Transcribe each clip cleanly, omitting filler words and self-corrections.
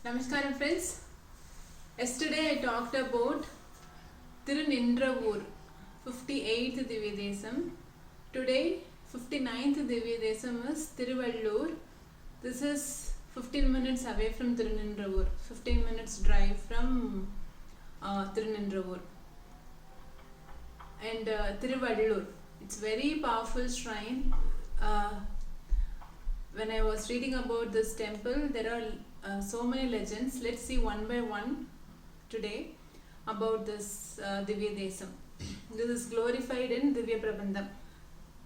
Namaskaram friends. Yesterday I talked about Tirunindravur, 58th Divya Desam. Today 59th Divya Desam is Tiruvallur. This is 15 minutes away from Tirunindravur. 15 minutes drive from Tirunindravur. And Tiruvallur. It's very powerful shrine. When I was reading about this temple, there are so many legends. Let's see one by one today about this Divya Desam. This is glorified in Divya Prabandham.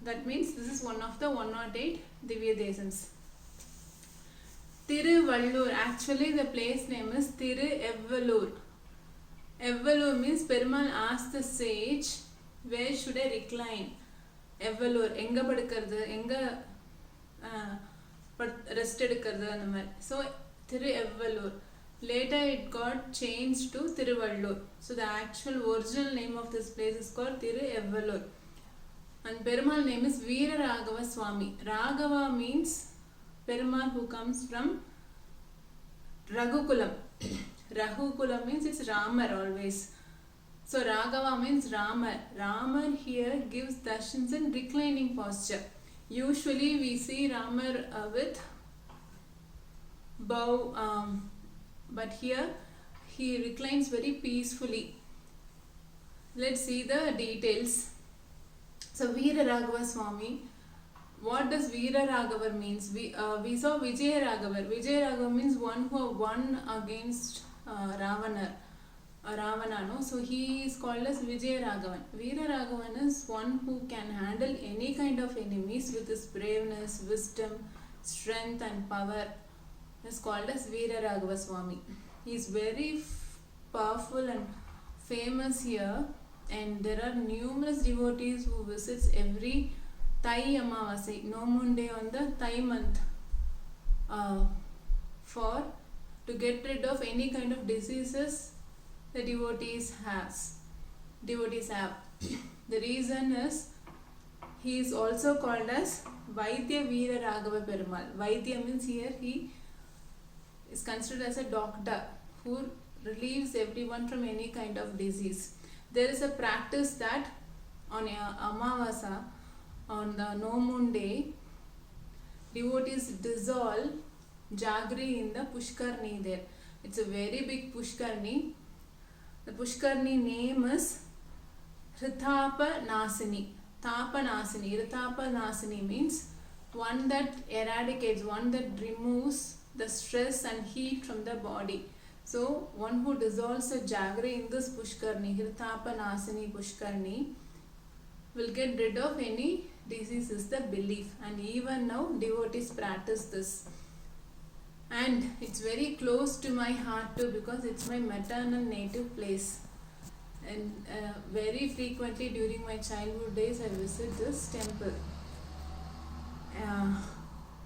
That means this is one of the 108 Divya Desams. Tiruvallur, actually the place name is Tiruvallur. Evvalur means Perumal asked the sage, where should I recline? Evvalur, enga padukkaradu, enga rest எடுக்கிறது அந்த மாதிரி. So Tiruvallur. Later it got changed to Tiruvallur. So the actual original name of this place is called Tiruvallur. And Perumal name is Veera Raghava Swami. Raghava means Perumal who comes from Raghukulam. Raghukulam means it's Ramar always. So Raghava means Ramar. Ramar here gives darshans in reclining posture. Usually we see Ramar with bow, but here he reclines very peacefully. Let's see the details. So Veera Raghava Swami. What does Veera Raghava means? We saw Vijaya Raghava. Vijaya Raghava means one who won against Ravana. No? So he is called as Vijaya Raghavan. Veera Raghavan is one who can handle any kind of enemies with his braveness, wisdom, strength and power. He is called as Veera Raghava Swami. He is very powerful and famous here, and there are numerous devotees who visits every Thai Amavasai, no moon day on the Thai month, for to get rid of any kind of diseases the devotees have. The reason is he is also called as Vaidya Veera Raghava Perumal. Vaidya means here he is considered as a doctor who relieves everyone from any kind of disease. There is a practice that on Amavasa, on the no moon day, devotees dissolve jaggery in the Pushkarni there. It's a very big Pushkarni. The Pushkarni name is Hrithapa Nasini. Tapa Nasini. Hrithapa Nasini means one that eradicates, one that removes the stress and heat from the body. So one who dissolves a jaggery in this Pushkarni, Hrithapa Nasini Pushkarni, will get rid of any disease is the belief. And even now devotees practice this. And it's very close to my heart too, because it's my maternal native place. And very frequently during my childhood days I visit this temple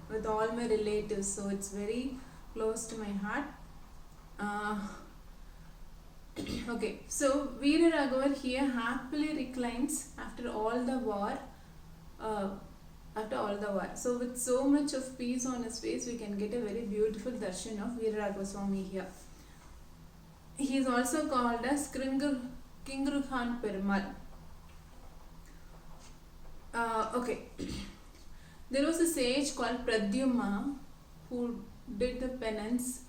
with all my relatives. So it's very close to my heart. Okay, so Veera Raghava here happily reclines after all the war. So with so much of peace on his face, we can get a very beautiful darshan of Veera Raghava Swami here. He is also called as Kingruhan Perumal. Okay. There was a sage called Pradyumna who did the penance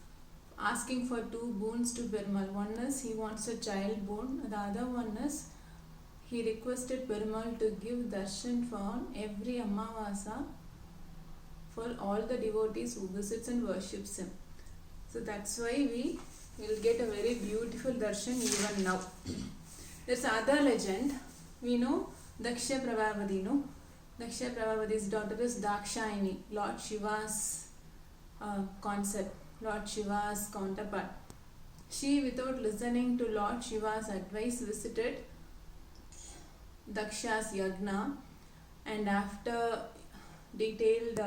asking for two boons to Perumal. One is he wants a child boon, the other one is he requested Perumal to give darshan for every Amavasa for all the devotees who visits and worships him. So that's why we will get a very beautiful darshan even now. There's another legend. We know Daksha Pravavadi, no? Daksha Pravavadi's daughter is Dakshayani, Lord Shiva's concept, Lord Shiva's counterpart. She, without listening to Lord Shiva's advice, visited Daksha's Yagna, and after detailed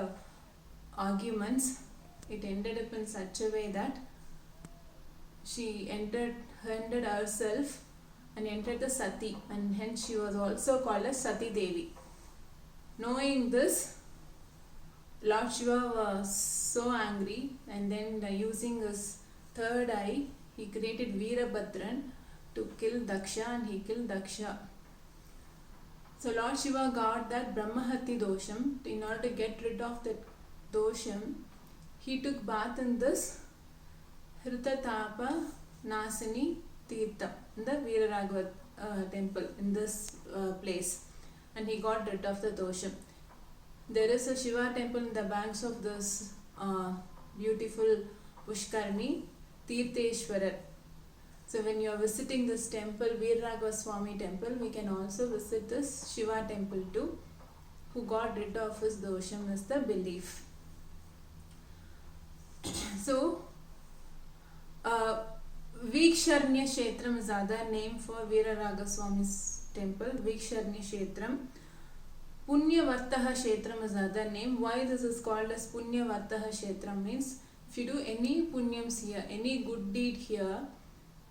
arguments, it ended up in such a way that she entered herself and entered the Sati, and hence she was also called as Sati Devi. Knowing this, Lord Shiva was so angry, and then using his third eye, he created Veerabhadran to kill Daksha, and he killed Daksha. So Lord Shiva got that Brahmahati dosham. In order to get rid of that dosham, he took bath in this Hritatapa Nasini Tirtham in the Veeraragava temple in this place, and he got rid of the dosham. There is a Shiva temple in the banks of this beautiful Pushkarni, Tirtheshwarar. So when you are visiting this temple, Veeraragava Swami temple, we can also visit this Shiva temple too, who got rid of his dosham is the belief. So, Viksharnya Kshetram is other name for Veeraragava Swami's temple, Viksharnya Kshetram. Punyavartaha Kshetram is other name. Why this is called as Punyavartaha Kshetram means, if you do any punyams here, any good deed here,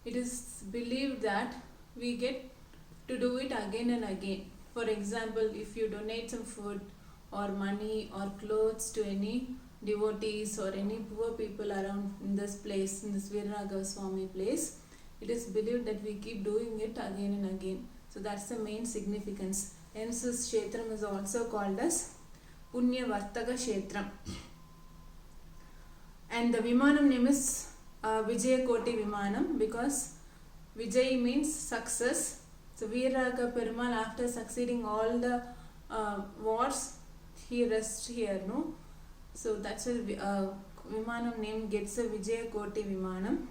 it is believed that we get to do it again and again. For example, if you donate some food or money or clothes to any devotees or any poor people around in this place, in this Veeraragava Swami place, it is believed that we keep doing it again and again. So that's the main significance. Hence this Kshetram is also called as Punyavartaka Kshetram. And the Vimanam name is Vijayakoti Vimanam, because Vijay means success. So Veeraragava Perumal, after succeeding all the wars, he rests here, no? So that's why Vimanam name gets a Vijayakoti Vimanam.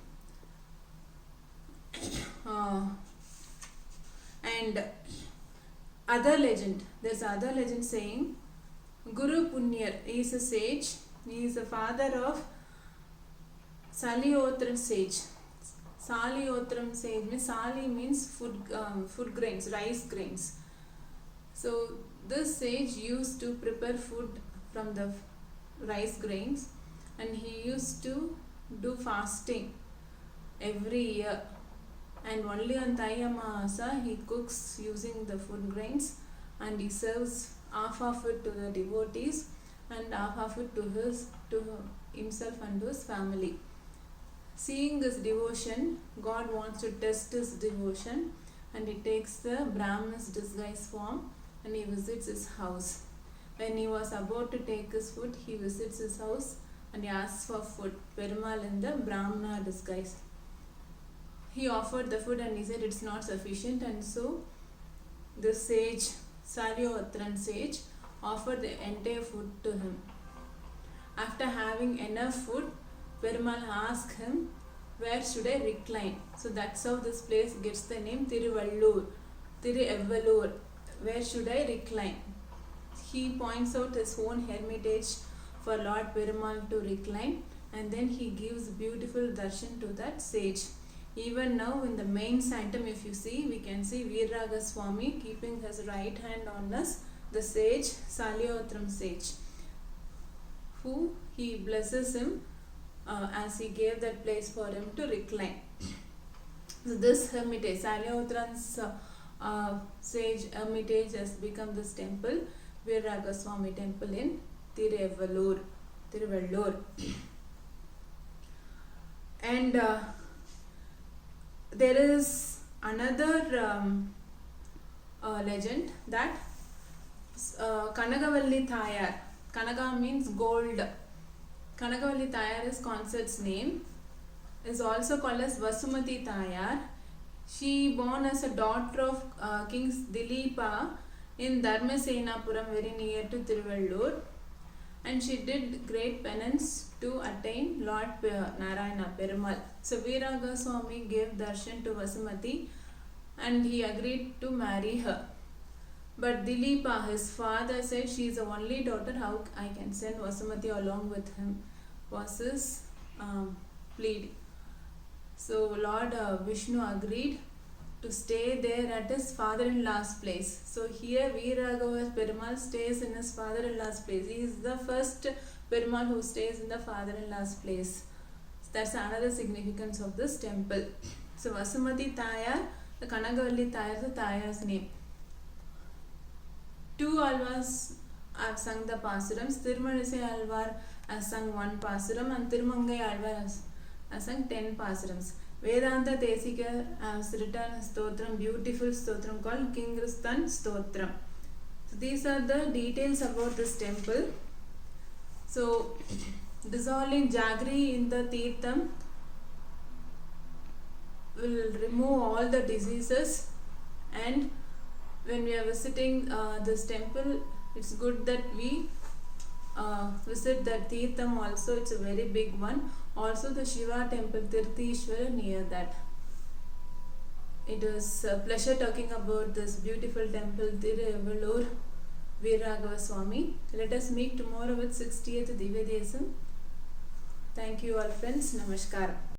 And other legend, there's other legend saying Guru Punyar, he is a sage, he is the father of Saliotram sage. Saliotram sage means, Sali means food grains, rice grains. So this sage used to prepare food from the rice grains, and he used to do fasting every year, and only on Thai Amavasa he cooks using the food grains, and he serves half of it to the devotees and half of it to himself and to his family. Seeing this devotion, God wants to test his devotion, and he takes the Brahman's disguise form and he visits his house. When he was about to take his food, he visits his house and he asks for food. Perumal in the Brahmana disguise. He offered the food and he said it's not sufficient, and so the sage, Saliotran sage, offered the entire food to him. After having enough food, Perumal asked him, where should I recline? So that's how this place gets the name Tiruvallur, Tiruvallur. Where should I recline? He points out his own hermitage for Lord Perumal to recline, and then he gives beautiful darshan to that sage. Even now in the main sanctum, if you see, we can see Veeraragava Swami keeping his right hand on us, the sage, Saliotram sage, who he blesses him as he gave that place for him to recline. So this hermitage, Saliotram's sage hermitage, has become this temple, Veeraragava Swami temple in Tiruvallur. And there is another legend that Kanagavalli Thayar, Kanaga means gold, Kanagavalli Thayar is consort's name, is also called as Vasumati Thayar. She born as a daughter of King Dilipa in Dharmasenapuram, very near to Tiruvallur, and she did great penance to attain Lord Narayana Perumal. So Veeraragava Swami gave darshan to Vasumati and he agreed to marry her. But Dilipa, his father, said she is the only daughter, how I can send Vasumati along with him, was his plea. So Lord Vishnu agreed to stay there at his father-in-law's place. So here Veeraragava Perumal stays in his father-in-law's place. He is the first Perumal who stays in the father-in-law's place. So that's another significance of this temple. So Vasumati Thayar, the Kanagavalli Thayar, the Thayar's name. Two Alvars have sung the Pasurams. Tirumalizai Alvar has sung one Pasuram and Tirumangai Alvar has has sung 10 pasarams. Vedanta Desika has written a stotram, beautiful stotram called Kingristan Stotram. So these are the details about this temple. So dissolving jaggery in the Tirtham will remove all the diseases, and when we are visiting this temple, it's good that we visit the Tirtham also. It's a very big one. Also the Shiva temple Tirthishwara near that. It was a pleasure talking about this beautiful temple Tiruvallur Veeraraghava Swami. Let us meet tomorrow with 60th Divya Desam. Thank you all friends. Namaskar.